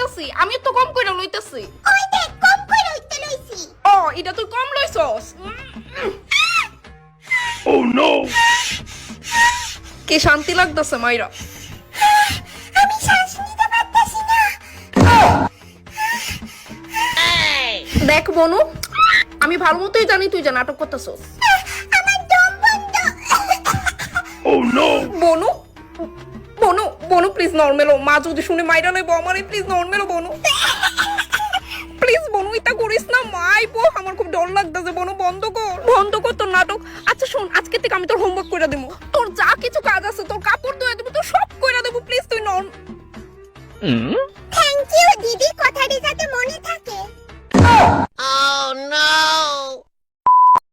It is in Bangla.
লইতাছি, আমি তো কম কইরা লইতাছি। ওই দেখ কম কইরা উঠতে লইছি। ও এটা তুই কম লইছস। Oh no! কি শান্তি লাগতাছে মাইরা। আমি শ্বাস নিতে পারতাছি না। দেখ বনু, আমি ভালো মতোই জানি তুই যা নাটক করতেছস। আমার দম বন্ধ। Oh no! বনু বনু বনু প্লিজ নরমাল ও, মা যদি শুনে মাইরা লইব আমারে, প্লিজ নরমাল ও বনু। প্লিজ বনু এটা করিস না, মা আইবো, আমার খুব ডর লাগতাছে। বনু বন্ধ কর তোর নাটক। আচ্ছা শোন, আজকে থেকে আমি তোর হোমওয়ার্ক কইরা দেবো, তোর যা কিছু কাজ আছে, তোর কাপড় ধুয়ে দেবো, তোর সব কইরা দেবো, প্লিজ তুই নন। থ্যাংক ইউ দিদি।